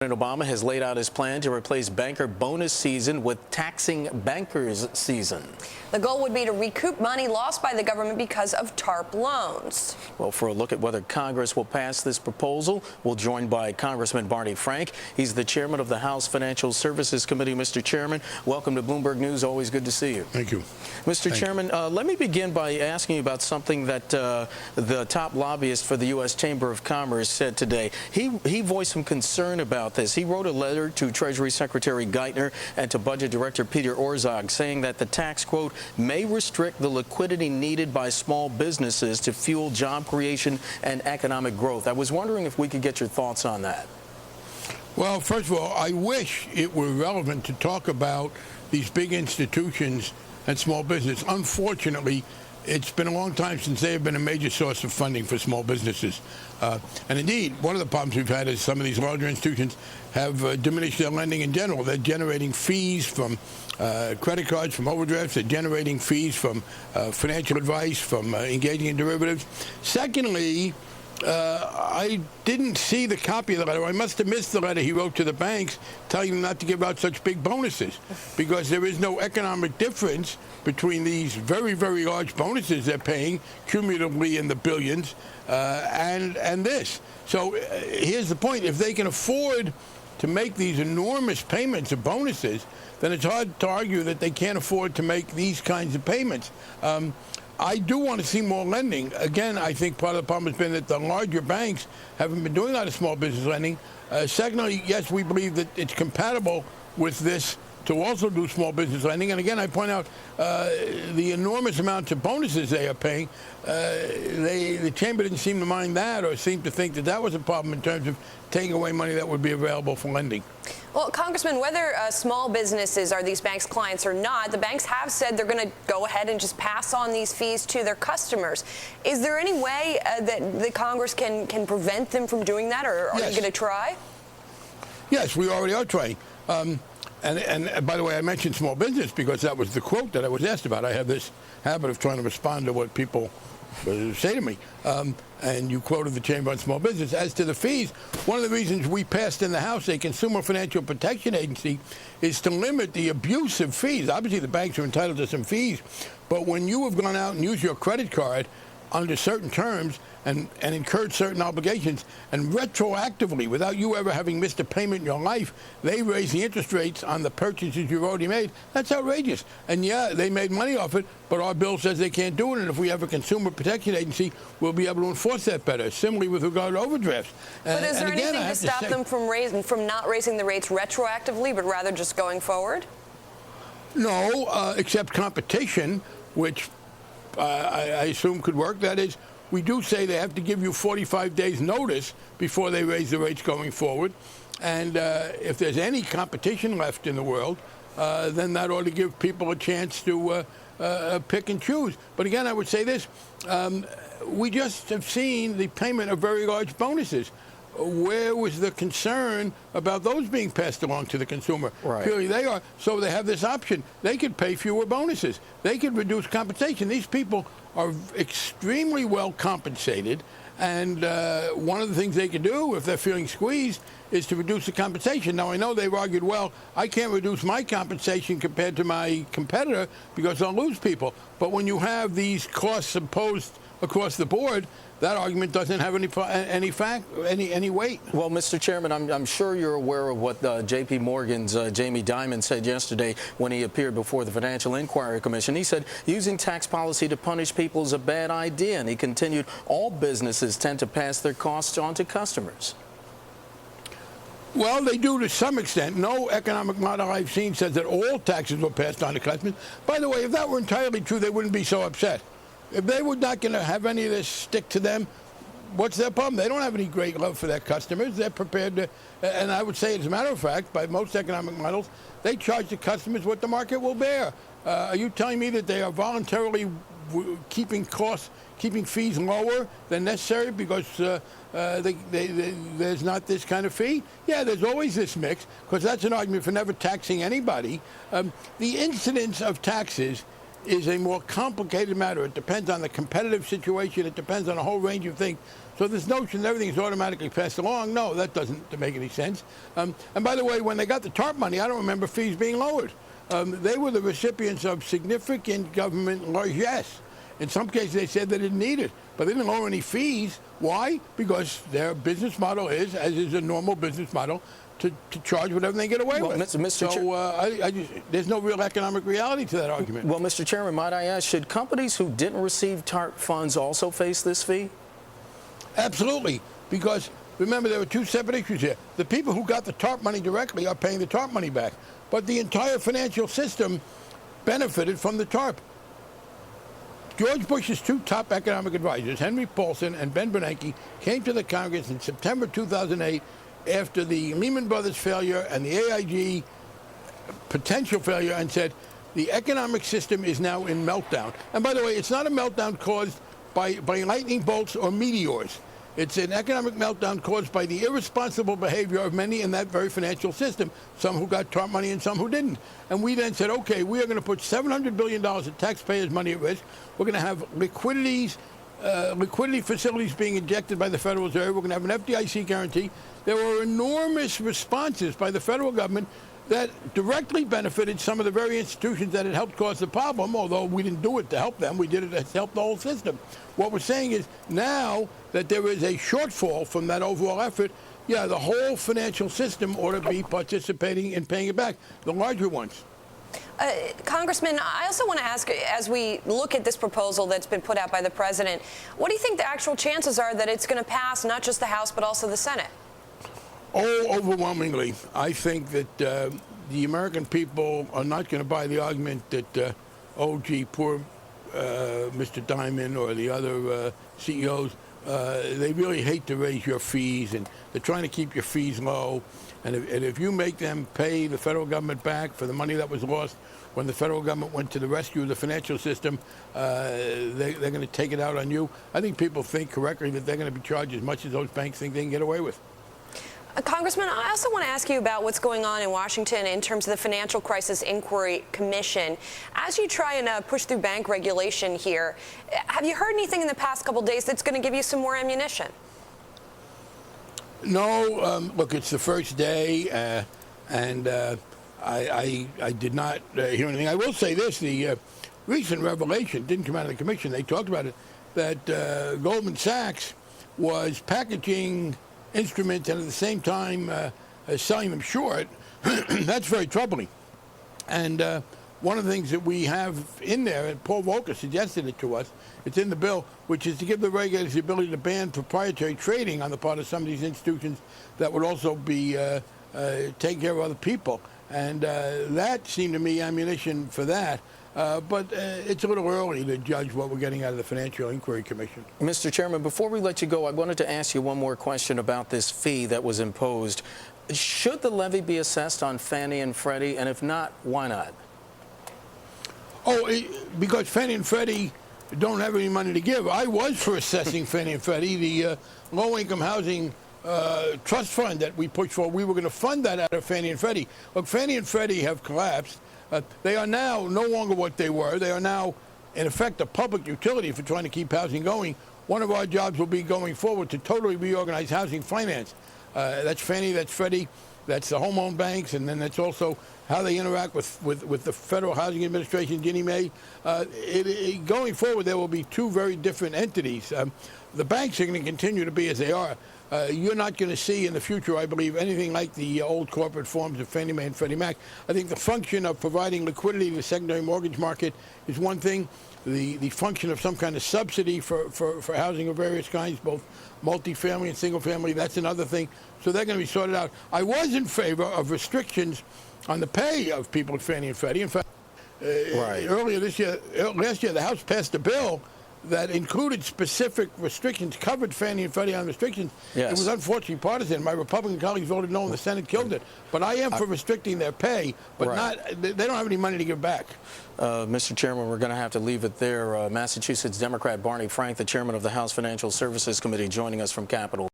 President Obama has laid out his plan to replace banker bonus season with taxing bankers season. The goal would be to recoup money lost by the government because of TARP loans. Well, for a look at whether Congress will pass this proposal, we're joined by Congressman Barney Frank. He's the chairman of the House Financial Services Committee. Mr. Chairman, welcome to Bloomberg News. Always good to see you. Thank you. Mr. Chairman, let me begin by asking you about something that the top lobbyist for the U.S. Chamber of Commerce said today. He voiced some concern about this. He wrote a letter to Treasury Secretary Geithner and to Budget Director Peter Orszag saying that the tax, quote, may restrict the liquidity needed by small businesses to fuel job creation and economic growth. I was wondering if we could get your thoughts on that. Well, first of all, I wish it were relevant to talk about these big institutions and small business. Unfortunately, it's been a long time since they have been a major source of funding for small businesses. And indeed, one of the problems we've had is some of these larger institutions have diminished their lending in general. They're generating fees from credit cards, from overdrafts. They're generating fees from financial advice, from engaging in derivatives. Secondly, I didn't see the copy of the letter. I must have missed the letter he wrote to the banks telling them not to give out such big bonuses because there is no economic difference between these very, very large bonuses they're paying cumulatively in the billions and this. So here's the point. If they can afford to make these enormous payments of bonuses, then it's hard to argue that they can't afford to make these kinds of payments. I do want to see more lending. Again, I think part of the problem has been that the larger banks haven't been doing a lot of small business lending. Secondly, yes, we believe that it's compatible with this to also do small business lending. And again, I point out the enormous amounts of bonuses they are paying. The Chamber didn't seem to mind that or seem to think that that was a problem in terms of taking away money that would be available for lending. Well, Congressman, whether small businesses are these banks' clients or not, the banks have said they're going to go ahead and just pass on these fees to their customers. Is there any way that the Congress can prevent them from doing that, or are you going to try? Yes, we already are trying. And by the way, I mentioned small business because that was the quote that I was asked about. I have this habit of trying to respond to what people say to me. And you quoted the Chamber on small business. As to the fees, one of the reasons we passed in the House a Consumer Financial Protection Agency is to limit the abusive fees. Obviously, the banks are entitled to some fees, but when you have gone out and used your credit card under certain terms and incurred certain obligations, and retroactively, without you ever having missed a payment in your life, they raise the interest rates on the purchases you've already made. That's outrageous. And yeah, they made money off it, but our bill says they can't do it, and if we have a Consumer Protection Agency, we'll be able to enforce that better. Similarly with regard to overdrafts. But is there anything to stop them from not raising the rates retroactively, but rather just going forward? No, except competition, which I assume could work. That is, we do say they have to give you 45 days notice before they raise the rates going forward. And if there's any competition left in the world, then that ought to give people a chance to pick and choose. But again, I would say this. We just have seen the payment of very large bonuses. Where was the concern about those being passed along to the consumer? Right. Clearly they are. So they have this option. They could pay fewer bonuses. They could reduce compensation. These people are extremely well compensated. And one of the things they can do if they're feeling squeezed is to reduce the compensation. Now, I know they've argued, well, I can't reduce my compensation compared to my competitor because I'll lose people. But when you have these costs imposed across the board, that argument doesn't have any weight. Well, Mr. Chairman, I'm sure you're aware of what J.P. Morgan's Jamie Dimon said yesterday when he appeared before the Financial Inquiry Commission. He said using tax policy to punish people is a bad idea, and he continued, all businesses tend to pass their costs on to customers. Well, they do to some extent. No economic model I've seen says that all taxes were passed on to customers. By the way, if that were entirely true, they wouldn't be so upset. If they were not going to have any of this stick to them, what's their problem? They don't have any great love for their customers. They're prepared to, and I would say, as a matter of fact, by most economic models, they charge the customers what the market will bear. Are you telling me that they are voluntarily keeping fees lower than necessary because there's not this kind of fee? Yeah, there's always this mix, because that's an argument for never taxing anybody. The incidence of taxes is a more complicated matter. It depends on the competitive situation. It depends on a whole range of things. So this notion that everything is automatically passed along, no, that doesn't make any sense. And by the way, when they got the TARP money, I don't remember fees being lowered. They were the recipients of significant government largesse. In some cases, they said they didn't need it, but they didn't lower any fees. Why? Because their business model is, as is a normal business model, to charge whatever they get away with. There's no real economic reality to that argument. Well, Mr. Chairman, might I ask, should companies who didn't receive TARP funds also face this fee? Absolutely, because remember, there were two separate issues here. The people who got the TARP money directly are paying the TARP money back, but the entire financial system benefited from the TARP. George Bush's two top economic advisors, Henry Paulson and Ben Bernanke, came to the Congress in September 2008 after the Lehman Brothers failure and the AIG potential failure and said, the economic system is now in meltdown. And by the way, it's not a meltdown caused by lightning bolts or meteors. It's an economic meltdown caused by the irresponsible behavior of many in that very financial system, some who got TARP money and some who didn't. And we then said, okay, we are going to put $700 billion of taxpayers' money at risk. We're going to have liquidity facilities being injected by the Federal Reserve. We're going to have an FDIC guarantee. There were enormous responses by the federal government that directly benefited some of the very institutions that had helped cause the problem, although we didn't do it to help them. We did it to help the whole system. What we're saying is now that there is a shortfall from that overall effort, yeah, the whole financial system ought to be participating in paying it back, the larger ones. Congressman, I also want to ask, as we look at this proposal that's been put out by the president, what do you think the actual chances are that it's going to pass not just the House but also the Senate? Oh, overwhelmingly. I think that the American people are not going to buy the argument that, oh, gee, poor Mr. Diamond or the other CEOs, they really hate to raise your fees, and they're trying to keep your fees low. And if you make them pay the federal government back for the money that was lost when the federal government went to the rescue of the financial system, they're going to take it out on you. I think people think correctly that they're going to be charged as much as those banks think they can get away with. Congressman, I also want to ask you about what's going on in Washington in terms of the Financial Crisis Inquiry Commission. As you try and push through bank regulation here, have you heard anything in the past couple of days that's going to give you some more ammunition? No. Look, it's the first day, and I did not hear anything. I will say this. The recent revelation didn't come out of the commission. They talked about it, that Goldman Sachs was packaging instruments and at the same time selling them short. That's very troubling. And one of the things that we have in there, and Paul Volcker suggested it to us, it's in the bill, which is to give the regulators the ability to ban proprietary trading on the part of some of these institutions that would also be taking care of other people. And that seemed to me ammunition for that. But it's a little early to judge what we're getting out of the Financial Inquiry Commission. Mr. Chairman, before we let you go, I wanted to ask you one more question about this fee that was imposed. Should the levy be assessed on Fannie and Freddie? And if not, why not? Oh, because Fannie and Freddie don't have any money to give. I was for assessing Fannie and Freddie, the low-income housing trust fund that we pushed for. We were going to fund that out of Fannie and Freddie. Look, Fannie and Freddie have collapsed. They are now no longer what they were. They are now, in effect, a public utility for trying to keep housing going. One of our jobs will be going forward to totally reorganize housing finance. That's Fannie, that's Freddie, that's the home-owned banks, and then that's also how they interact with the Federal Housing Administration, Ginnie Mae. Going forward, there will be two very different entities. The banks are going to continue to be as they are. You're not going to see in the future, I believe, anything like the old corporate forms of Fannie Mae and Freddie Mac. I think the function of providing liquidity to the secondary mortgage market is one thing. The function of some kind of subsidy for housing of various kinds, both multifamily and single family, that's another thing. So they're going to be sorted out. I was in favor of restrictions on the pay of people at Fannie and Freddie. In fact, earlier this year, last year, the House passed a bill that included specific restrictions, covered Fannie and Freddie on restrictions. Yes. It was unfortunately partisan. My Republican colleagues voted no, and the Senate killed it. But I am for restricting their pay, but they don't have any money to give back. Mr. Chairman, we're going to have to leave it there. Massachusetts Democrat Barney Frank, the chairman of the House Financial Services Committee, joining us from Capitol Hill.